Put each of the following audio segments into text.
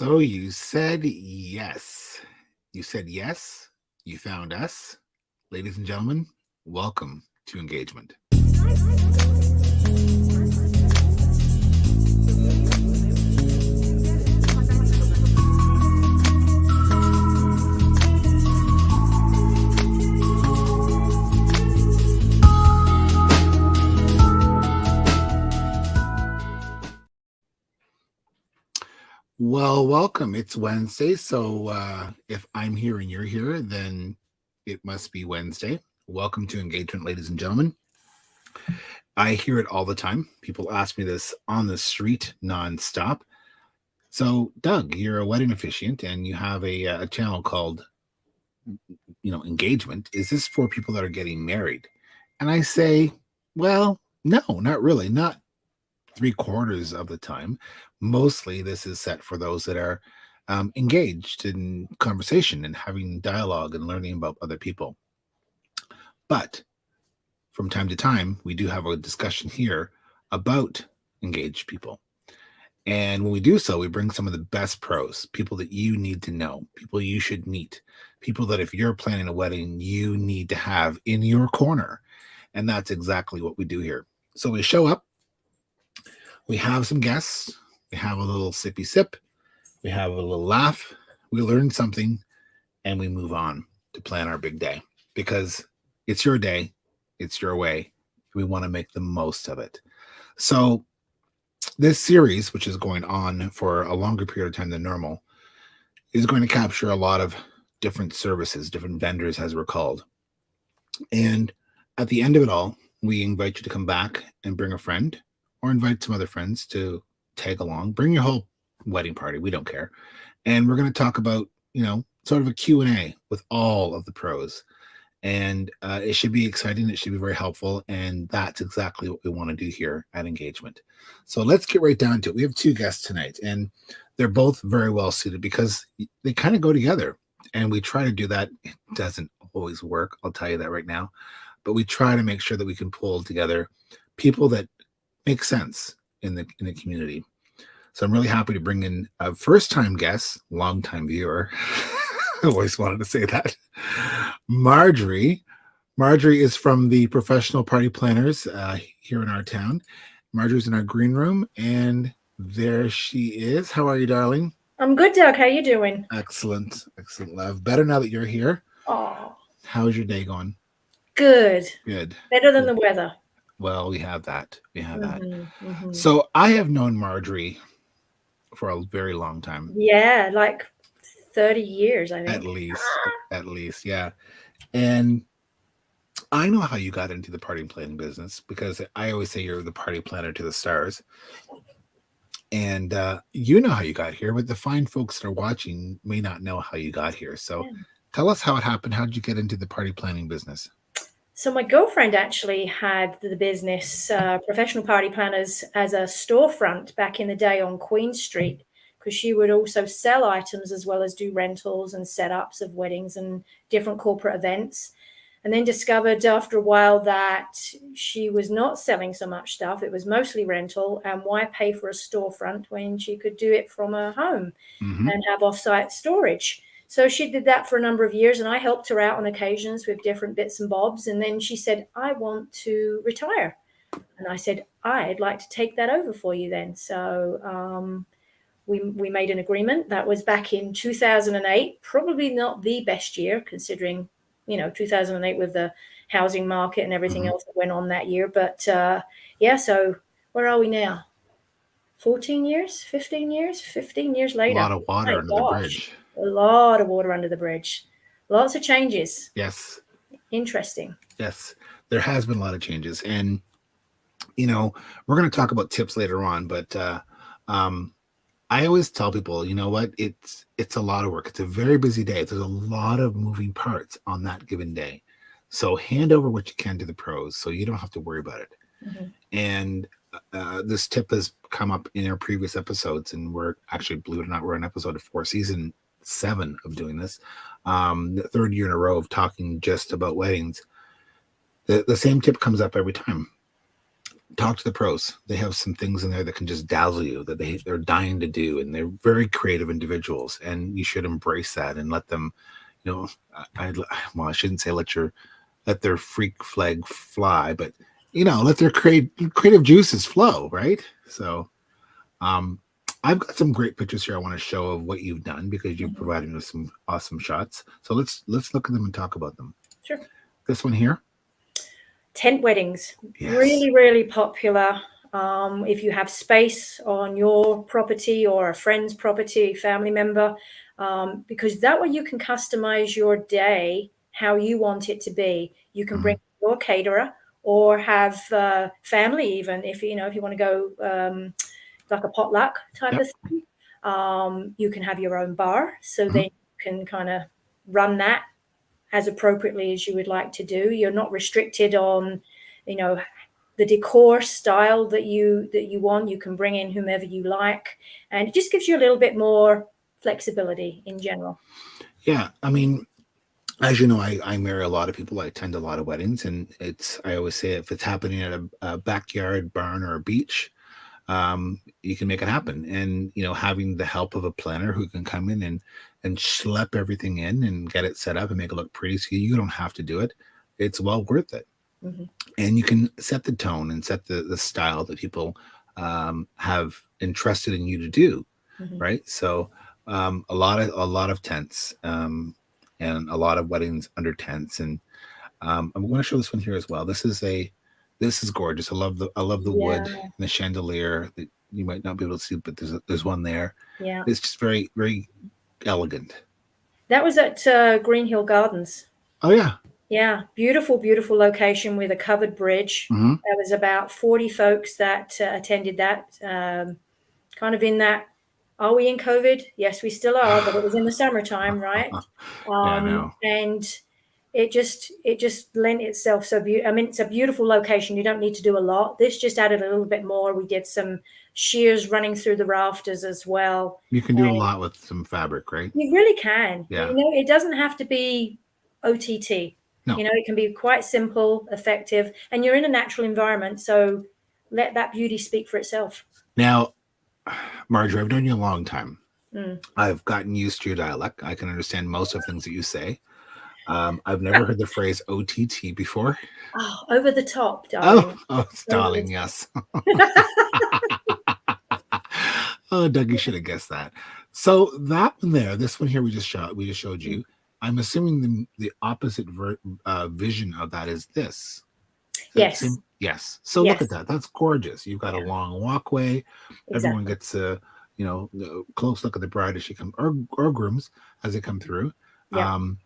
So you said yes. You said yes. You found us. Ladies and gentlemen, welcome to engagement. Well, welcome. It's Wednesday. So if I'm here and you're here, then it must be Wednesday. Welcome to engagement, ladies and gentlemen. I hear it all the time. People ask me this on the street nonstop. So, Doug, you're a wedding officiant and you have a channel called, engagement. Is this for people that are getting married? And I say, well, no, not really. Not 3/4 of the time. Mostly, this is set for those that are engaged in conversation and having dialogue and learning about other people. But from time to time, we do have a discussion here about engaged people. And when we do so, we bring some of the best pros, people that you need to know, people you should meet, people that if you're planning a wedding, you need to have in your corner. And that's exactly what we do here. So we show up, we have some guests, we have a little sippy sip, we have a little laugh, we learn something, and we move on to plan our big day because it's your day, it's your way. We want to make the most of it. So this series, which is going on for a longer period of time than normal, is going to capture a lot of different services, different vendors, as we're called. And at the end of it all, we invite you to come back and bring a friend or invite some other friends to tag along. Bring your whole wedding party. We don't care. And we're going to talk about, sort of a Q&A with all of the pros. And it should be exciting. It should be very helpful. And that's exactly what we want to do here at Engagement. So let's get right down to it. We have two guests tonight, and they're both very well suited because they kind of go together. And we try to do that. It doesn't always work. I'll tell you that right now. But we try to make sure that we can pull together people that make sense in the community. So I'm really happy to bring in a first-time guest, long-time viewer. I always wanted to say that. Margery. Margery is from the Professional Party Planners here in our town. Margery's in our green room, and there she is. How are you, darling? I'm good, Doug. How are you doing? Excellent. Excellent, love. Better now that you're here. Oh. How's your day going? Good. Good. Better than the weather. Well, we have that. We have that. Mm-hmm. So I have known Margery for a very long time. Yeah, like 30 years, I think. At least, yeah. And I know how you got into the party planning business because I always say you're the party planner to the stars. And you know how you got here, but the fine folks that are watching may not know how you got here. So tell us how it happened. How did you get into the party planning business? So my girlfriend actually had the business, Professional Party Planners, as a storefront back in the day on Queen Street, because she would also sell items as well as do rentals and setups of weddings and different corporate events. And then discovered after a while that she was not selling so much stuff. It was mostly rental. And why pay for a storefront when she could do it from her home and have offsite storage? So she did that for a number of years, and I helped her out on occasions with different bits and bobs. And then she said, I want to retire. And I said, I'd like to take that over for you then. So we made an agreement. That was back in 2008, probably not the best year considering, 2008 with the housing market and everything else that went on that year. But so where are we now? 14 years, 15 years, 15 years later. A lot of water under the bridge. A lot of water under the bridge. Lots of changes. Yes. Interesting. Yes. There has been a lot of changes. And, we're going to talk about tips later on, but I always tell people, you know what, it's a lot of work. It's a very busy day. There's a lot of moving parts on that given day. So hand over what you can to the pros so you don't have to worry about it. And this tip has come up in our previous episodes, and we're actually, believe it or not, we're on episode 4, season 7 of doing this, the 3rd year in a row of talking just about weddings. The same tip comes up every time. talk to the pros. They have some things in there that can just dazzle you, that they're dying to do, and they're very creative individuals, and you should embrace that and let them, you know, well, I shouldn't say let their freak flag fly, but let their creative juices flow, right? So, um, I've got some great pictures here I want to show of what you've done because you've Mhm. provided us some awesome shots. So let's look at them and talk about them. Sure. This one here, Tent weddings, yes. really, really popular. If you have space on your property or a friend's property, family member, because that way you can customize your day how you want it to be. You can Hmm. bring your caterer or have family, even if if you want to go like a potluck type Yep. of thing. You can have your own bar, so Hmm. then you can kind of run that as appropriately as you would like to do. You're not restricted on, you know, the decor style that you want. You can bring in whomever you like, and it just gives you a little bit more flexibility in general. Yeah. I mean, as you know, I marry a lot of people. I attend a lot of weddings, and I always say if it's happening at a backyard barn or a beach, you can make it happen. And having the help of a planner who can come in and schlep everything in and get it set up and make it look pretty, so you don't have to do it. It's well worth it, Hmm. and you can set the tone and set the style that people have entrusted in you to do, Hmm. right? So a lot of tents, and a lot of weddings under tents, and I'm going to show this one here as well. This is gorgeous. I love the wood Yeah, and the chandelier that you might not be able to see, but there's one there. yeah. It's just very, very elegant. That was at Green Hill Gardens. Oh yeah. Yeah, beautiful, beautiful location with a covered bridge. Hmm. There was about 40 folks that attended that. Kind of in that, are we in COVID? Yes, we still are, but it was in the summertime, right? Yeah, I know. And it just lent itself so I mean, it's a beautiful location. You don't need to do a lot. This just added a little bit more. We did some shears running through the rafters as well. You can do a And lot with some fabric, right? you really can. Yeah. It doesn't have to be OTT. No. It can be quite simple, effective, and you're in a natural environment. So let that beauty speak for itself. Now, Marjorie, I've known you a long time. Mm. I've gotten used to your dialect. I can understand most of the things that you say. I've never heard the phrase OTT before. Oh, over the top, Oh, darling. oh, Over the darling, yes. top. Oh, Doug, you should have guessed that. So that one there, this one here, we just showed you. I'm assuming the opposite vision of that is this. Is that the Yes, same? Yes. So look at yes, that. That's gorgeous. You've got a yeah, long walkway. Everyone exactly. gets a close look at the bride as she comes, or grooms as they come through. Yeah, Um,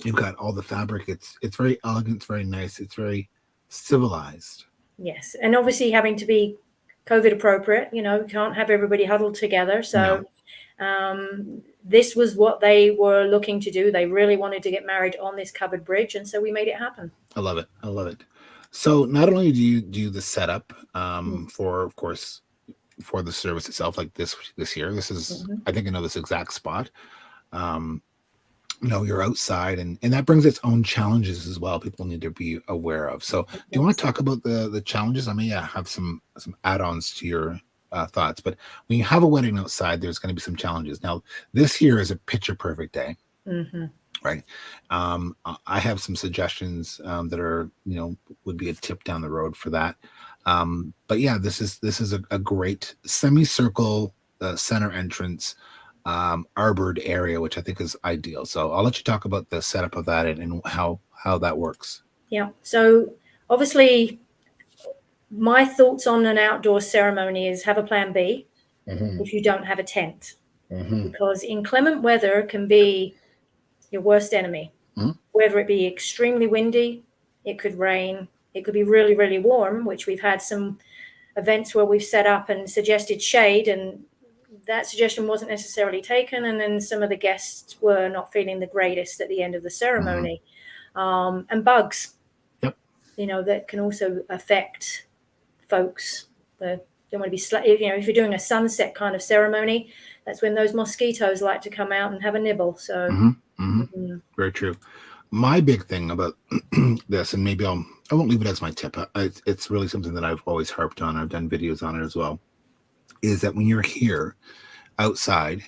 you've got all the fabric. It's very elegant. It's very nice. It's very civilized. yes. And obviously having to be COVID appropriate, you can't have everybody huddled together. So No, this was what they were looking to do. They really wanted to get married on this covered bridge, and so we made it happen. I love it. I love it. So not only do you do the setup, Mm. for, of course, for the service itself, like this here. This is, Mhm. I think I know this exact spot. Um, you're outside, and that brings its own challenges as well. People need to be aware of. So, do It you want to does. talk about the challenges? I may have some add-ons to your thoughts, but when you have a wedding outside, there's going to be some challenges. Now, this year is a picture perfect day, Mhm. right? I have some suggestions that are, would be a tip down the road for that. But yeah, this is a great semicircle center entrance, arbored area, which I think is ideal. So I'll let you talk about the setup of that, and how that works. Yeah. So obviously, my thoughts on an outdoor ceremony is have a plan B Hmm. if you don't have a tent, Hmm. because inclement weather can be your worst enemy. Hmm. Whether it be extremely windy, it could rain, it could be really, really warm, which we've had some events where we've set up and suggested shade, and that suggestion wasn't necessarily taken. And then some of the guests were not feeling the greatest at the end of the Hmm. ceremony. And bugs, Yep. that can also affect folks. They don't want to be, if you're doing a sunset kind of ceremony, that's when those mosquitoes like to come out and have a nibble. So, Hmm. Hmm. mhm. Very true. My big thing about this, and maybe I won't leave it as my tip. It's really something that I've always harped on. I've done videos on it as well. Is that when you're here outside,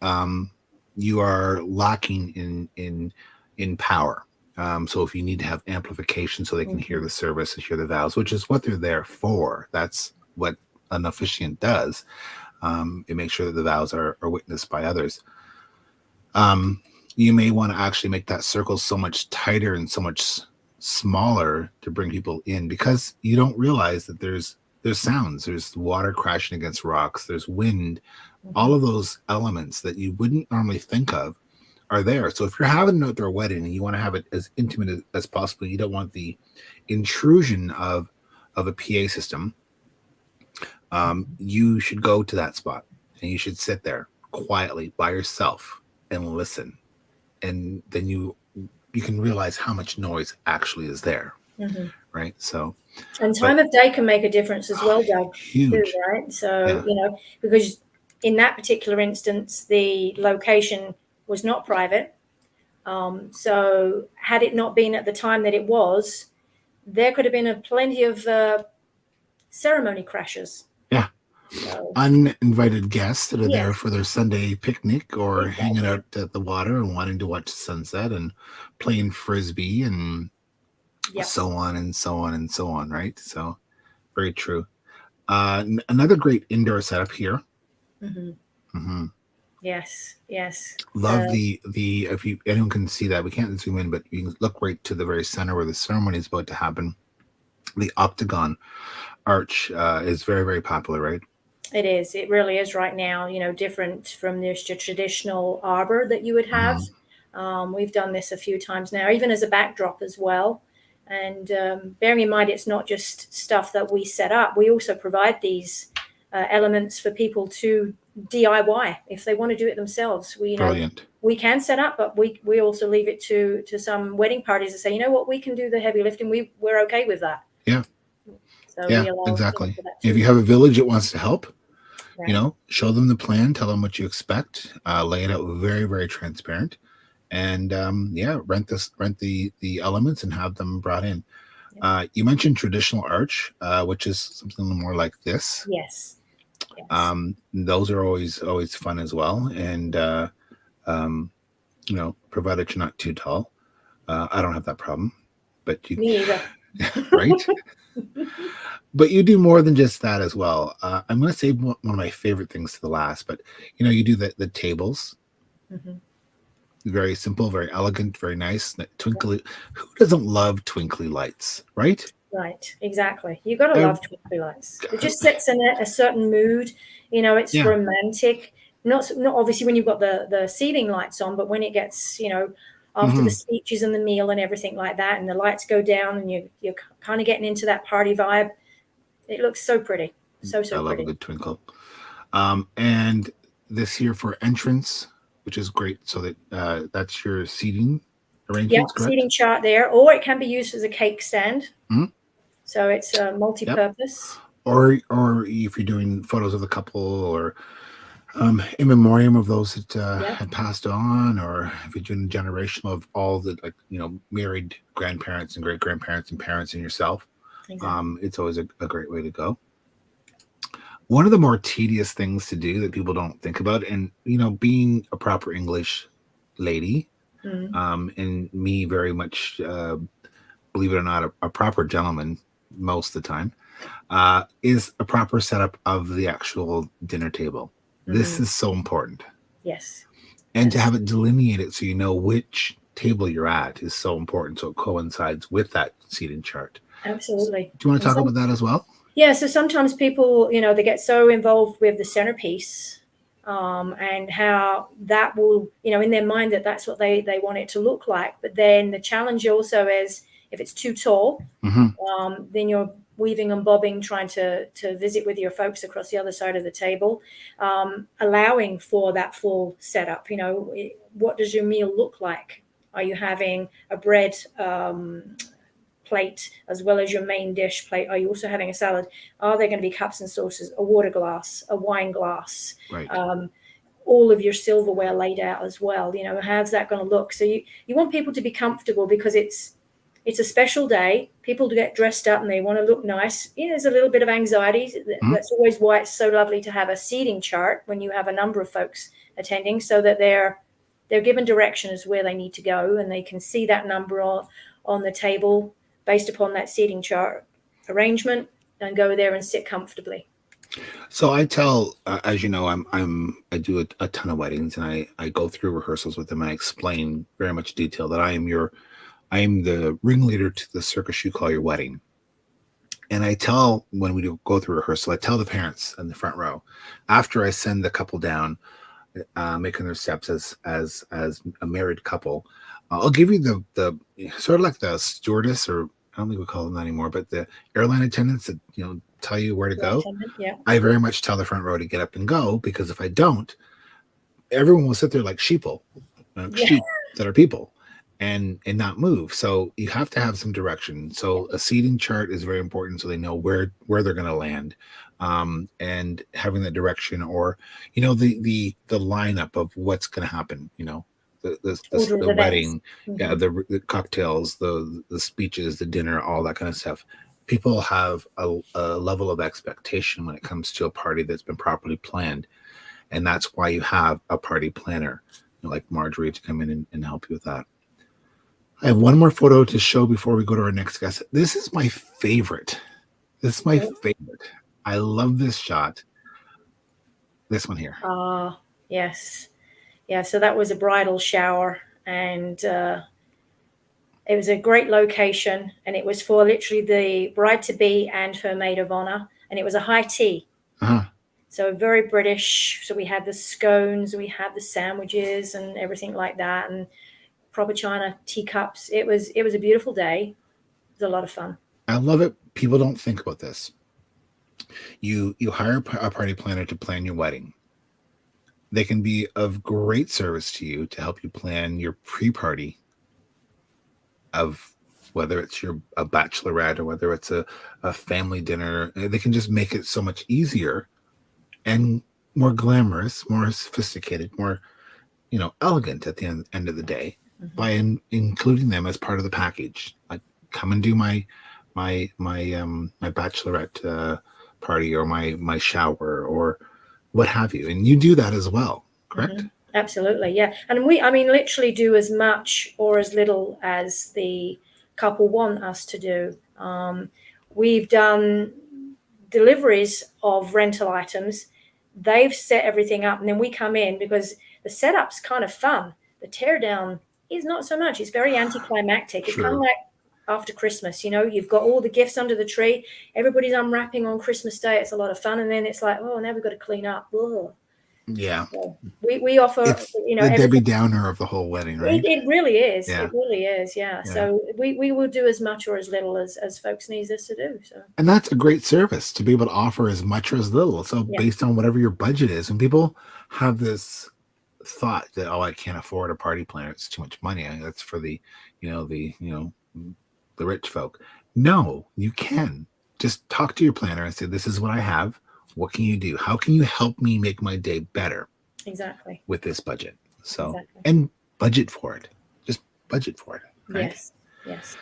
um, you are lacking in power. So if you need to have amplification so they can hear the service and hear the vows, which is what they're there for. That's what an officiant does. It makes sure that the vows are witnessed by others. Um, you may want to actually make that circle so much tighter and so much smaller to bring people in, because you don't realize that there's sounds, there's water crashing against rocks, there's wind, all of those elements that you wouldn't normally think of are there. So if you're having an outdoor wedding and you want to have it as intimate as possible, you don't want the intrusion of a PA system. You should go to that spot and you should sit there quietly by yourself and listen, and then you can realize how much noise actually is there. Right. So, and time of day can make a difference as well, Doug. Huge. Too, right? So Yeah. because in that particular instance, the location was not private. So had it not been at the time that it was, there could have been plenty of ceremony crashes. Yeah. So, uninvited guests that are there yes, for their Sunday picnic or hanging exactly. out at the water and wanting to watch the sunset and playing frisbee and Yep. so on and so on and so on. Right. So very true. Another great indoor setup here. Mm-hmm. Yes, yes. Love the if you anyone can see that, we can't zoom in, but you can look right to the very center where the ceremony is about to happen. The octagon arch is very, very popular, right? It is. It really is right now, different from the traditional arbor that you would have. Mm-hmm. We've done this a few times now, even as a backdrop as well. And bearing in mind, it's not just stuff that we set up. We also provide these elements for people to DIY if they want to do it themselves. Brilliant. We can set up, but we also leave it to some wedding parties to say, you know what, we can do the heavy lifting. We're okay with that. Yeah. So Yeah, we allow exactly. for that If too. you have a village that wants to help, Right. show them the plan, tell them what you expect, lay it out very, very transparent, and rent the elements and have them brought in. You mentioned traditional arch, which is something more like this. Yes. Yes. Those are always fun as well, and um, provided you're not too tall. I don't have that problem, but you Me either. right. But you do more than just that as well. I'm going to save one of my favorite things to the last, but you do the tables. Very simple, very elegant, very nice. Twinkly. Who doesn't love twinkly lights, right? Right. Exactly. You got to Uh, love twinkly lights. It just sets in a certain mood. It's yeah. romantic. Not obviously when you've got the ceiling lights on, but when it gets after Mm-hmm. the speeches and the meal and everything like that, and the lights go down, and you're kind of getting into that party vibe. It looks so pretty, so I love a pretty. good twinkle. And this here for entrance, which is great. So that's your seating Yep, arrangements, correct? seating chart there, or it can be used as a cake stand. Mm-hmm. So it's Yep. multi-purpose. Or if you're doing photos of the couple, or in memoriam of those that Yep, had passed on, or if you're doing generational of all the married grandparents and great grandparents and parents and yourself, exactly. it's always a great way to go. One of the more tedious things to do that people don't think about, and being a proper English lady, and me very much, believe it or not, a proper gentleman most of the time, is a proper setup of the actual dinner table. This is so important. Yes. And to Yes. have it delineated so you know which table you're at is so important, so it coincides with that seating chart. Absolutely. Do you want to And talk about that as well? yeah, so sometimes people, they get so involved with the centerpiece, and how that will, in their mind that's what they want it to look like. But then the challenge also is if it's too tall, then you're weaving and bobbing, trying to visit with your folks across the other side of the table, allowing for that full setup. What does your meal look like? Are you having a bread plate as well as your main dish plate? Are you also having a salad? Are there going to be cups and saucers, a water glass, a wine glass? Right. all of your silverware laid out as well. You know, how's that going to look? So you want people to be comfortable because it's a special day. People get dressed up and they want to look nice. Yeah, there's a little bit of anxiety. That's always why it's so lovely to have a seating chart when you have a number of folks attending, so that they're given direction as where they need to go, and they can see that number on the table based upon that seating chart arrangement, and go there and sit comfortably. So I tell, as you know, I do a ton of weddings, and I go through rehearsals with them. And I explain very much detail that I am the ringleader to the circus you call your wedding. And I tell, when we go through rehearsal, I tell the parents in the front row, after I send the couple down, making their steps as a married couple, I'll give you the sort of like the stewardess, or I don't think we call them that anymore, but the airline attendants that tell you where to go. Yeah. I very much tell the front row to get up and go, because if I don't, everyone will sit there like sheep that are people, and not move. So you have to have some direction. So a seating chart is very important, so they know where they're going to land, and having that direction, or the lineup of what's going to hapen. The wedding, yeah, the cocktails, the speeches, the dinner, all that kind of stuff. People have a level of expectation when it comes to a party that's been properly planned, and that's why you have a party planner like Margery to come in and help you with that. I have one more photo to show before we go to our next guest. This is my favorite. I love this shot. This one here. Yes. Yeah, so that was a bridal shower, and it was a great location, and it was for literally the bride-to-be and her maid of honor, and it was a high tea. So very British. So we had the scones, we had the sandwiches and everything like that, and proper china teacups. It was a beautiful day. It was a lot of fun. I love it. People don't think about this. You hire a party planner to plan your wedding. They can be of great service to you to help you plan your pre-party, of whether it's a bachelorette or whether it's a family dinner. They can just make it so much easier and more glamorous, more sophisticated, more elegant at the end of the day, by including them as part of the package. Like, come and do my bachelorette party, or my shower, or what have you, and you do that as well, correct? Absolutely, yeah. And we literally do as much or as little as the couple want us to do. We've done deliveries of rental items. They've set everything up, and then we come in, because the setup's kind of fun. The teardown is not so much. It's very anticlimactic. It's kind of like after Christmas, you've got all the gifts under the tree. Everybody's unwrapping on Christmas Day. It's a lot of fun. And then it's like, oh, now we've got to clean up. Ugh. Yeah. So we offer, it's the Debbie Downer of the whole wedding, right? It really is. Yeah. It really is. Yeah. So we will do as much or as little as folks need us to do. So. And that's a great service, to be able to offer as much or as little. So based on whatever your budget is, and people have this thought that, I can't afford a party planner, it's too much money. That's for the rich folk. No, you can just talk to your planner and say, this is what I have. What can you do? How can you help me make my day better? Exactly. With this budget. So, and budget for it. Just budget for it. Right? Yes.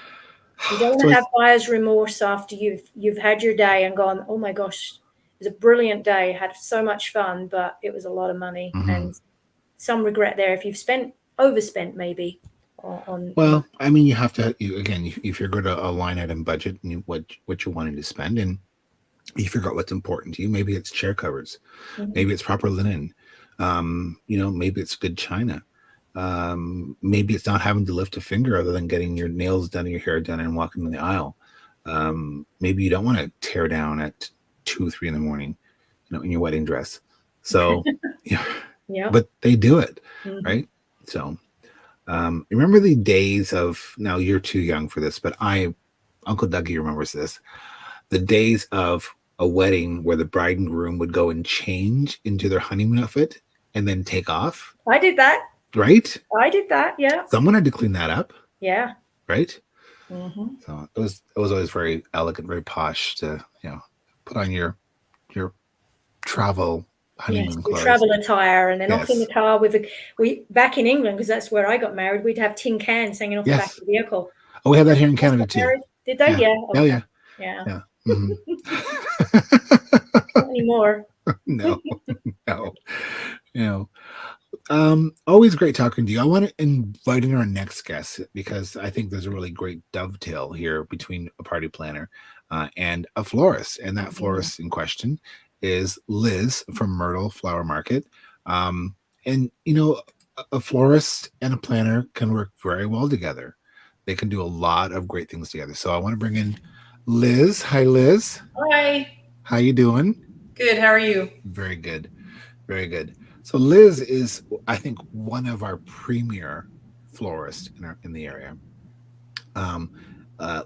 You don't want to have buyer's remorse after you've had your day and gone, oh my gosh, it was a brilliant day. I had so much fun, but it was a lot of money, and some regret there if you've overspent maybe. Well, you have to, again, if you're going to a line item budget and what you're wanting to spend, and you figure out what's important to you. Maybe it's chair covers, maybe it's proper linen, maybe it's good china, maybe it's not having to lift a finger other than getting your nails done and your hair done and walking in the aisle. Maybe you don't want to tear down at 2 or 3 in the morning, in your wedding dress. So but they do it, right? So remember the days of, now you're too young for this, but Uncle Dougie remembers this, the days of a wedding where the bride and groom would go and change into their honeymoon outfit and then take off. I did that. Right? I did that, yeah. Someone had to clean that up. Yeah. Right? So it was always very elegant, very posh to, put on your travel honeymoon your clothes. travel attire, and then off in the Yes. car with we back in England, because that's where I got married. We'd have tin cans hanging off the back Yes. of the vehicle. Oh, we had that When here in I Canada got too. married, did they? Yeah. Yeah. Oh, Okay. yeah. Yeah. Yeah. Hmm. Not anymore. No, no, no. Always great talking to you. I want to invite in our next guest because I think there's a really great dovetail here between a party planner and a florist. And that florist in question is Liz from Myrtle Flower Market. Um, and, a florist and a planner can work very well together. They can do a lot of great things together. So I want to bring in Liz. Hi, Liz. Hi. How you doing? Good. How are you? Very good. Very good. So Liz is, I think, one of our premier florists in the area. Um,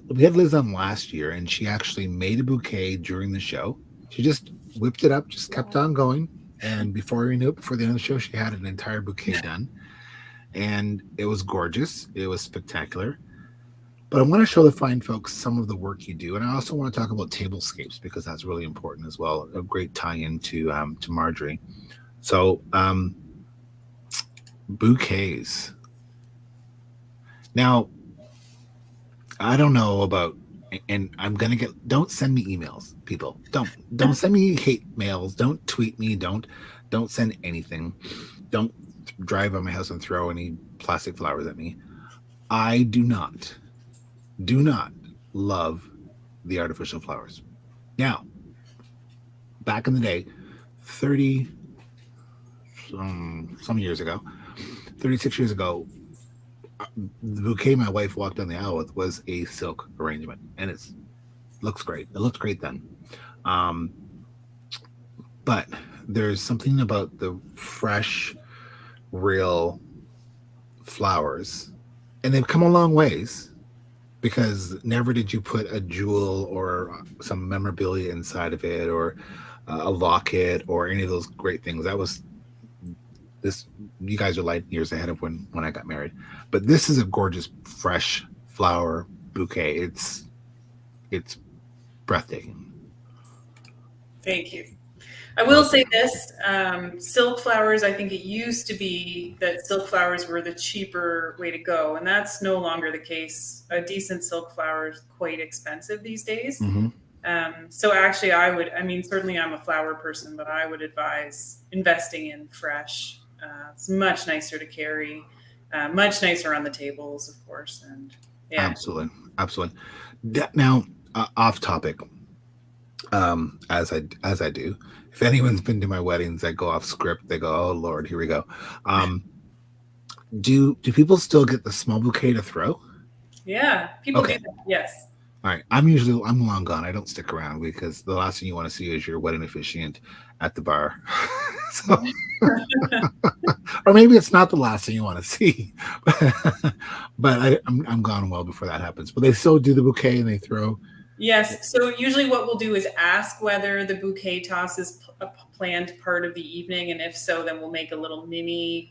we had Liz on last year, and she actually made a bouquet during the show. She just whipped it up, just kept on going, and before we knew it, before the end of the show, she had an entire bouquet done, and it was gorgeous. It was spectacular. But I want to show the fine folks some of the work you do, and I also want to talk about tablescapes because that's really important as well. A great tie-in to Margery. So, bouquets. Now, I don't know about, and I'm gonna get. Don't send me emails, people. Don't send me hate mails. Don't tweet me. Don't send anything. Don't drive by my house and throw any plastic flowers at me. I do not love the artificial flowers. Now, back in the day, 30 some years ago, 36 years ago, the bouquet my wife walked down the aisle with was a silk arrangement, and it looks great. It looked great then. Um, but there's something about the fresh, real flowers, and they've come a long ways because never did you put a jewel or some memorabilia inside of it or a locket or any of those great things. That was this. You guys are light years ahead of when I got married, but this is a gorgeous fresh flower bouquet. It's breathtaking. Thank you. I will say this, silk flowers, I think it used to be that silk flowers were the cheaper way to go, and that's no longer the case. A decent silk flower is quite expensive these days. Mm-hmm. So actually certainly I'm a flower person, but I would advise investing in fresh. It's much nicer to carry, much nicer on the tables, of course. And yeah. Absolutely. Now, off topic, as I do. If anyone's been to my weddings, I go off script. They go, "Oh Lord, here we go." Do people still get the small bouquet to throw? Yeah, people do that. Yes. All right. I'm long gone. I don't stick around because the last thing you want to see is your wedding officiant at the bar. So, or maybe it's not the last thing you want to see, but I'm gone well before that happens. But they still do the bouquet and they throw. Yes. So usually what we'll do is ask whether the bouquet toss is a planned part of the evening. And if so, then we'll make a little mini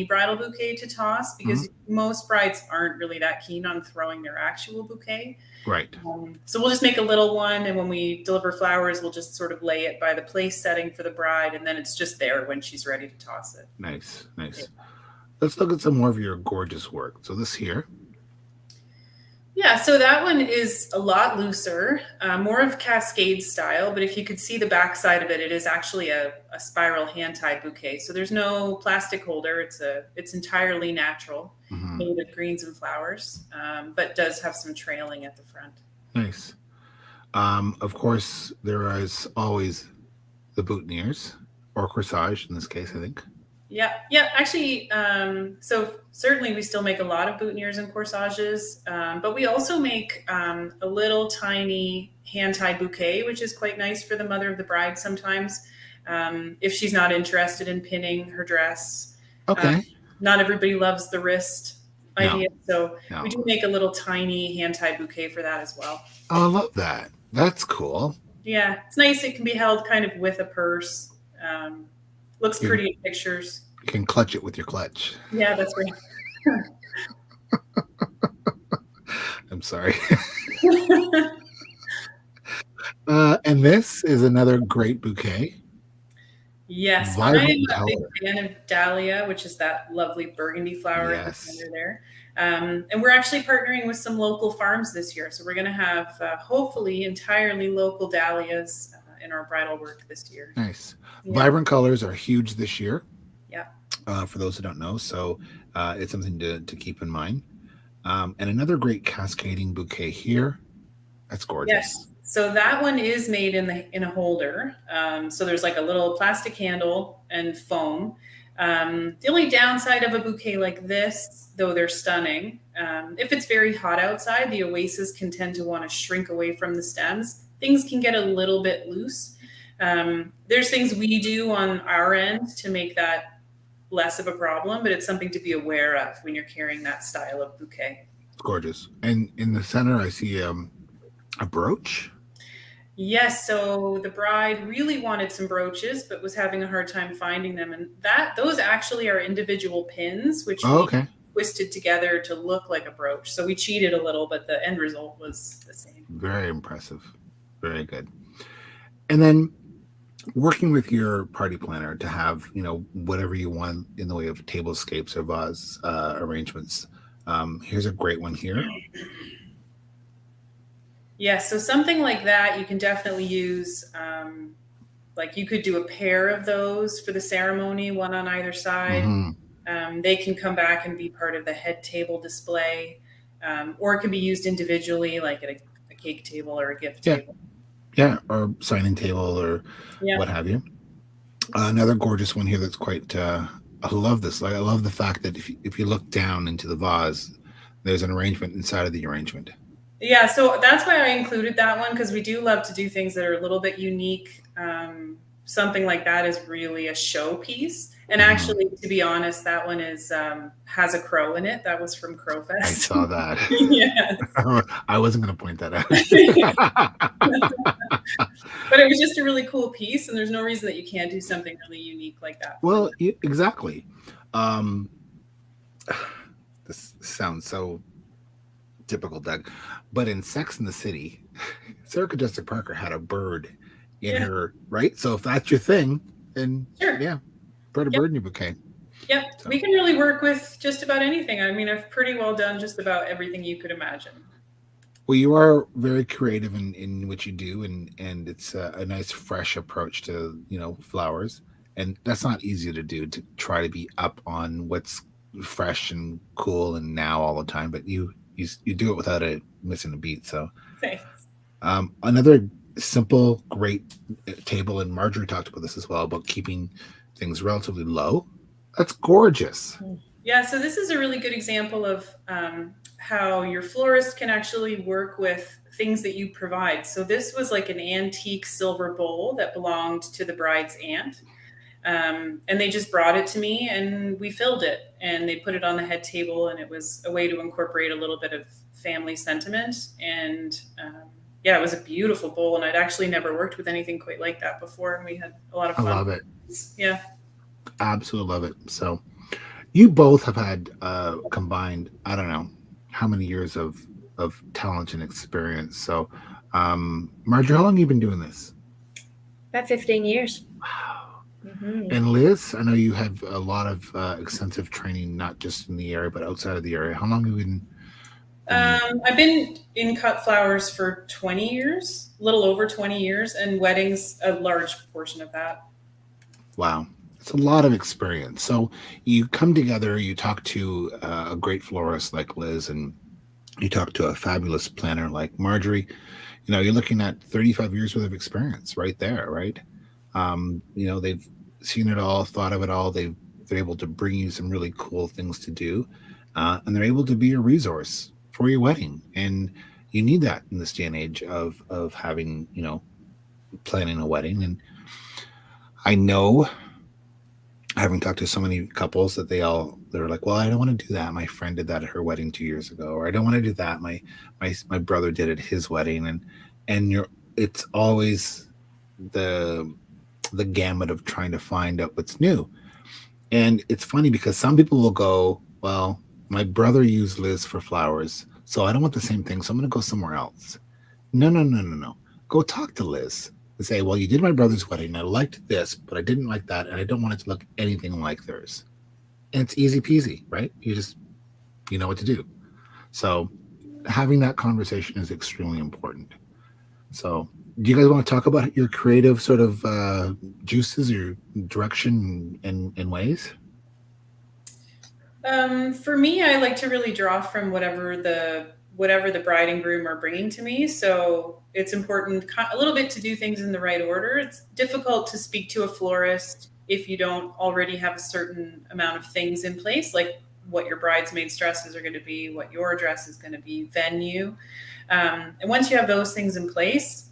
bridal bouquet to toss because most brides aren't really that keen on throwing their actual bouquet. Right. So we'll just make a little one. And when we deliver flowers, we'll just sort of lay it by the place setting for the bride. And then it's just there when she's ready to toss it. Nice. Yeah. Let's look at some more of your gorgeous work. So this here. Yeah, so that one is a lot looser, more of cascade style, but if you could see the back side of it, it is actually a spiral hand-tied bouquet. So there's no plastic holder. It's entirely natural, made of greens and flowers, but does have some trailing at the front. Nice. Of course, there is always the boutonnieres, or corsage in this case, I think. Yeah. Actually, so certainly we still make a lot of boutonnieres and corsages, but we also make a little tiny hand-tied bouquet, which is quite nice for the mother of the bride sometimes, if she's not interested in pinning her dress. Okay. Not everybody loves the wrist idea, so No. we do make a little tiny hand-tied bouquet for that as well. Oh, I love that. That's cool. Yeah, it's nice. It can be held kind of with a purse. Looks pretty in pictures. You can clutch it with your clutch. Yeah, that's right. I'm sorry. And this is another great bouquet. Yes, I am Vibrant a big color. fan of dahlia, which is that lovely burgundy flower at the Yes. center there. And we're actually partnering with some local farms this year. So we're going to have hopefully entirely local dahlias in our bridal work this year. Nice. Yeah. Vibrant colors are huge this year, Yeah. for those who don't know. So it's something to keep in mind. And another great cascading bouquet here. That's gorgeous. Yes. So that one is made in a holder. So there's like a little plastic handle and foam. The only downside of a bouquet like this, though they're stunning, if it's very hot outside, the oasis can tend to want to shrink away from the stems. Things can get a little bit loose. There's things we do on our end to make that less of a problem, but it's something to be aware of when you're carrying that style of bouquet. It's gorgeous. And in the center, I see a brooch. Yes, so the bride really wanted some brooches, but was having a hard time finding them. And those actually are individual pins, which Oh, we okay. twisted together to look like a brooch. So we cheated a little, but the end result was the same. Very impressive. Very good. And then working with your party planner to have, whatever you want in the way of tablescapes or vase arrangements. Here's a great one here. Yes, so something like that you can definitely use. Like you could do a pair of those for the ceremony, one on either side. They can come back and be part of the head table display, or it can be used individually, like at a cake table or a gift table. Yeah, or signing table or what have you. Another gorgeous one here that's quite. I love this. I love the fact that if you look down into the vase, there's an arrangement inside of the arrangement. Yeah, so that's why I included that one, because we do love to do things that are a little bit unique. Something like that is really a showpiece. And actually, to be honest, that one has a crow in it. That was from Crowfest. I saw that. Yes. I wasn't going to point that out. But it was just a really cool piece, and there's no reason that you can't do something really unique like that. Well, exactly. This sounds so typical, Doug. But in Sex and the City, Sarah Jessica Parker had a bird in her, right? So if that's your thing, then put a bird in your bouquet. Yep. So we can really work with just about anything. I mean, I've pretty well done just about everything you could imagine. Well, you are very creative in what you do, and it's a nice, fresh approach to flowers, and that's not easy to do, to try to be up on what's fresh and cool and now all the time. But you do it without missing a beat. So, thanks. Another simple, great table, and Margery talked about this as well, about keeping things relatively low. That's gorgeous. Yeah, so this is a really good example of how your florist can actually work with things that you provide. So this was like an antique silver bowl that belonged to the bride's aunt. And they just brought it to me, and we filled it, and they put it on the head table, and it was a way to incorporate a little bit of family sentiment. And it was a beautiful bowl, and I'd actually never worked with anything quite like that before, and we had a lot of fun. I love it. Yeah. Absolutely love it. So you both have had combined, I don't know how many years of talent and experience. So Margery, how long have you been doing this? About 15 years. Wow. Mm-hmm. And Liz, I know you have a lot of extensive training, not just in the area, but outside of the area. How long have you been? I've been in cut flowers for 20 years, a little over 20 years, and weddings, a large portion of that. Wow. It's a lot of experience. So you come together, you talk to a great florist like Liz, and you talk to a fabulous planner like Margery. You're looking at 35 years worth of experience right there, right? They've seen it all, thought of it all. They're able to bring you some really cool things to do, and they're able to be a resource for your wedding. And you need that in this day and age of having, planning a wedding. And I know, having talked to so many couples, that they're like, well, I don't want to do that. My friend did that at her wedding 2 years ago, or I don't want to do that. My brother did it at his wedding, and it's always the gamut of trying to find out what's new. And it's funny because some people will go, well, my brother used Liz for flowers, so I don't want the same thing, so I'm going to go somewhere else. No. Go talk to Liz. and say, well, you did my brother's wedding. I liked this, but I didn't like that. And I don't want it to look anything like theirs. And it's easy peasy, right? You know what to do. So having that conversation is extremely important. So do you guys want to talk about your creative sort of juices, your direction and ways? For me, I like to really draw from whatever the bride and groom are bringing to me. So it's important a little bit to do things in the right order. It's difficult to speak to a florist if you don't already have a certain amount of things in place, like what your bridesmaids' dresses are going to be, what your dress is going to be, venue. And once you have those things in place,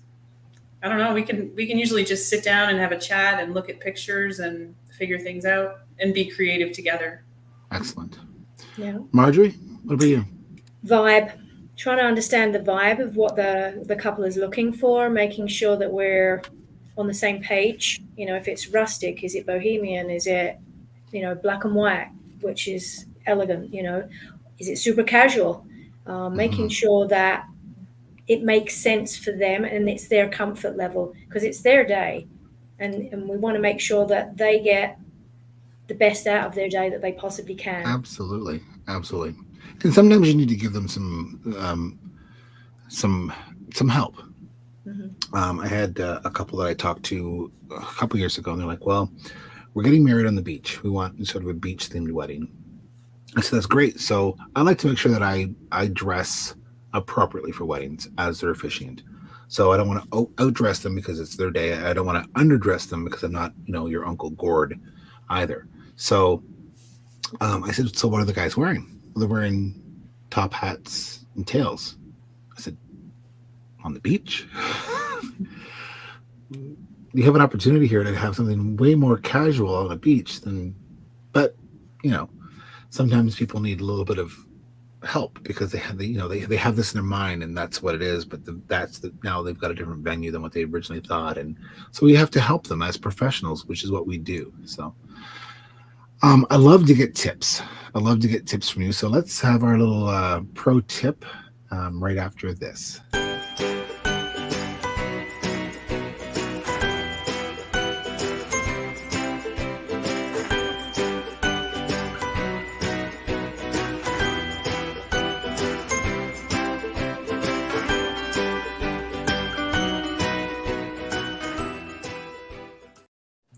I don't know, we can usually just sit down and have a chat and look at pictures and figure things out and be creative together. Excellent. Yeah. Margery, what about you? Vibe. Trying to understand the vibe of what the couple is looking for, making sure that we're on the same page. If it's rustic, is it bohemian? Is it, black and white, which is elegant? Is it super casual? Making sure that it makes sense for them and it's their comfort level, because it's their day, and we want to make sure that they get the best out of their day that they possibly can. Absolutely. And sometimes you need to give them some help. I had a couple that I talked to a couple years ago, and they're like, well, we're getting married on the beach. We want sort of a beach themed wedding. I said, that's great. So I like to make sure that I dress appropriately for weddings as their officiant. So I don't want to outdress them because it's their day. I don't want to underdress them because I'm not, your Uncle Gord either. So I said, so what are the guys wearing? Well, they're wearing top hats and tails. I said, on the beach? You have an opportunity here to have something way more casual on the beach but sometimes people need a little bit of help because they have they have this in their mind and that's what it is, but now they've got a different venue than what they originally thought, and so we have to help them as professionals, which is what we do. So I love to get tips. From you. So let's have our little pro tip right after this.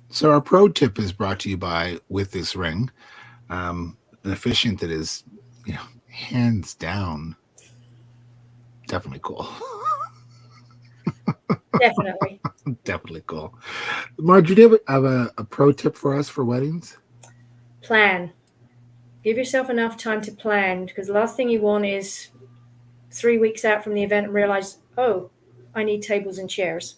So our pro tip is brought to you by With This Ring, an officiant that is, hands down, definitely cool. Definitely. Definitely cool. Margery, do you have a pro tip for us for weddings? Plan. Give yourself enough time to plan, because the last thing you want is 3 weeks out from the event and realize, oh, I need tables and chairs.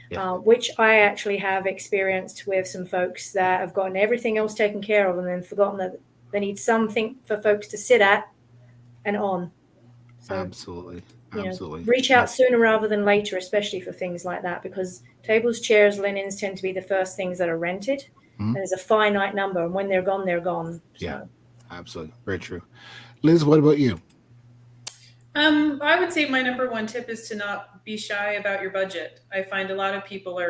Yeah. Which I actually have experienced with some folks that have gotten everything else taken care of and then forgotten that they need something for folks to sit at and on. So, Absolutely. Reach out sooner rather than later, especially for things like that, because tables, chairs, linens tend to be the first things that are rented. And there's a finite number, and when they're gone, they're gone. So. Yeah, absolutely. Very true. Liz, what about you? I would say my number one tip is to not be shy about your budget. I find a lot of people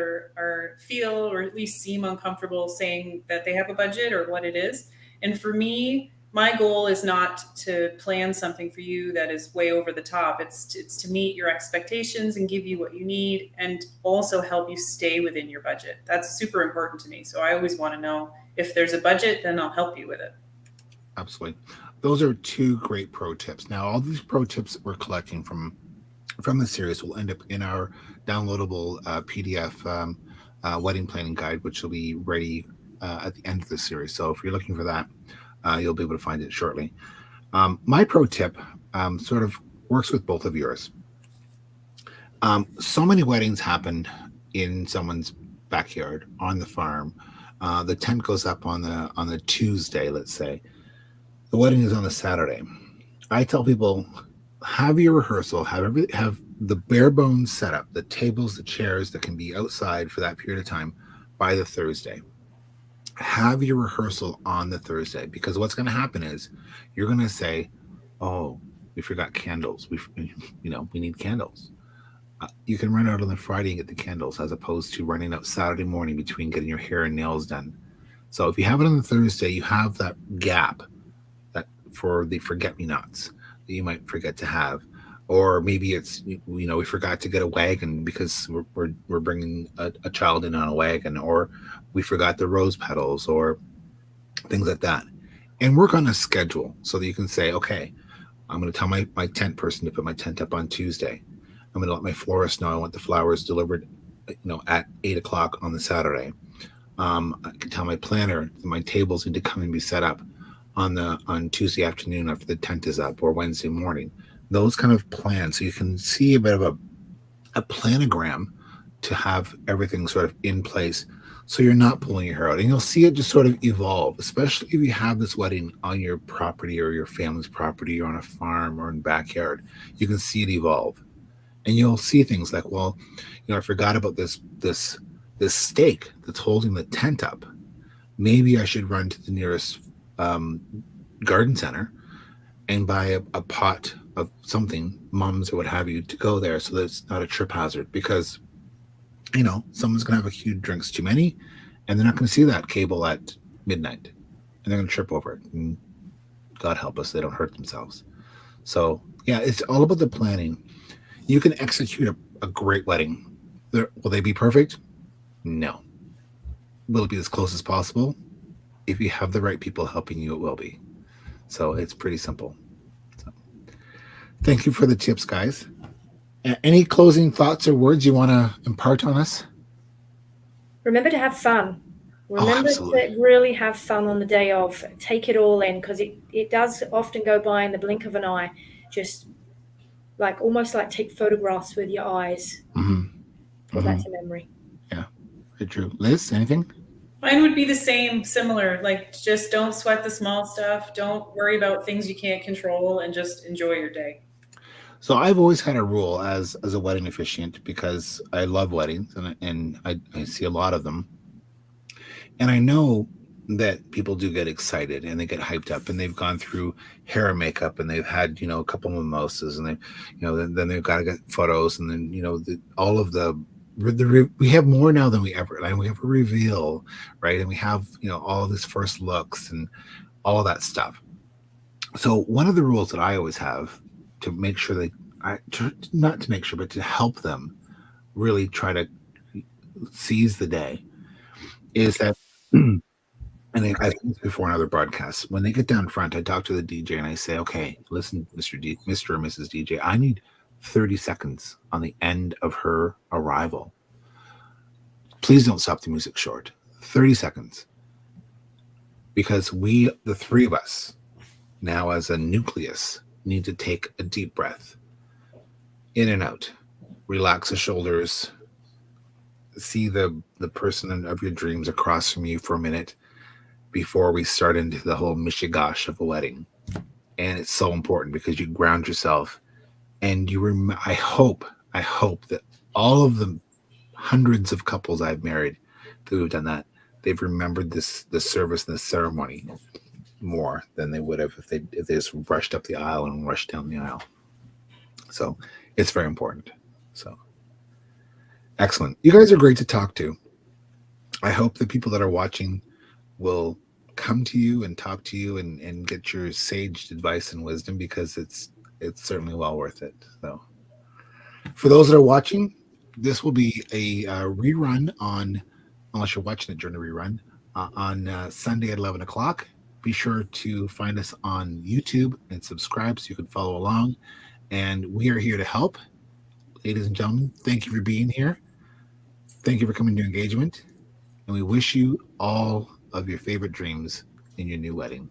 feel or at least seem uncomfortable saying that they have a budget or what it is. And for me, my goal is not to plan something for you that is way over the top. It's to meet your expectations and give you what you need and also help you stay within your budget. That's super important to me. So I always want to know if there's a budget, then I'll help you with it. Absolutely. Those are two great pro tips. Now, all these pro tips that we're collecting from the series will end up in our downloadable PDF wedding planning guide, which will be ready at the end of the series. So if you're looking for that, you'll be able to find it shortly. My pro tip sort of works with both of yours. So many weddings happen in someone's backyard on the farm. The tent goes up on the Tuesday, let's say. The wedding is on a Saturday. I tell people, have your rehearsal, have the bare bones setup, the tables, the chairs that can be outside for that period of time by the Thursday. Have your rehearsal on the Thursday, because what's going to happen is you're going to say, oh, we forgot candles. We need candles. You can run out on the Friday and get the candles as opposed to running out Saturday morning between getting your hair and nails done. So if you have it on the Thursday, you have that gap that for the forget-me-nots that you might forget to have. Or maybe it's, we forgot to get a wagon because we're bringing a child in on a wagon, or we forgot the rose petals, or things like that. And work on a schedule so that you can say, okay, I'm going to tell my tent person to put my tent up on Tuesday. I'm going to let my florist know I want the flowers delivered, at 8 o'clock on the Saturday. I can tell my planner that my tables need to come and be set up on Tuesday afternoon after the tent is up, or Wednesday morning. Those kind of plans, so you can see a bit of a planogram to have everything sort of in place, so you're not pulling your hair out, and you'll see it just sort of evolve. Especially if you have this wedding on your property or your family's property, or on a farm or in backyard, you can see it evolve, and you'll see things like, well, I forgot about this stake that's holding the tent up. Maybe I should run to the nearest garden center and buy a pot of something, mums or what have you, to go there, so that it's not a trip hazard. Because someone's gonna have a few drinks too many, and they're not going to see that cable at midnight, and they're going to trip over it. And God help us, they don't hurt themselves. So yeah, it's all about the planning. You can execute a great wedding. Will they be perfect? No. Will it be as close as possible? If you have the right people helping you, it will be. So it's pretty simple. So, thank you for the tips, guys. Any closing thoughts or words you want to impart on us? Remember to have fun. Remember to really have fun on the day of. Take it all in, because it does often go by in the blink of an eye. Just almost like take photographs with your eyes. Mm-hmm. Put that to memory. Yeah, very true. Liz, anything? Mine would be the same, similar. Just don't sweat the small stuff. Don't worry about things you can't control, and just enjoy your day. So I've always had a rule as a wedding officiant, because I love weddings, and I see a lot of them. And I know that people do get excited and they get hyped up, and they've gone through hair and makeup, and they've had, a couple of mimosas, and then they've got to get photos, and then, all of we have more now than we ever, and we have a reveal, right? And we have, all of these first looks and all of that stuff. So one of the rules that I always have, to make sure not to make sure, but to help them really try to seize the day, is that, and I've said this before in other broadcasts, when they get down front, I talk to the DJ and I say, okay, listen, Mr. or Mrs. DJ, I need 30 seconds on the end of her arrival. Please don't stop the music short. 30 seconds. Because the three of us, now as a nucleus, need to take a deep breath, in and out, relax the shoulders, see the person of your dreams across from you for a minute before we start into the whole mishigash of a wedding. And it's so important, because you ground yourself, and I hope that all of the hundreds of couples I've married who've done that, they've remembered the service and the ceremony more than they would have if they just rushed up the aisle and rushed down the aisle. So it's very important. So excellent. You guys are great to talk to. I hope the people that are watching will come to you and talk to you and get your sage advice and wisdom, because it's certainly well worth it. So for those that are watching, this will be a rerun unless you're watching it during the rerun, on Sunday at 11 o'clock. Be sure to find us on YouTube and subscribe so you can follow along. And we are here to help. Ladies and gentlemen, thank you for being here. Thank you for coming to engagement. And we wish you all of your favorite dreams in your new wedding.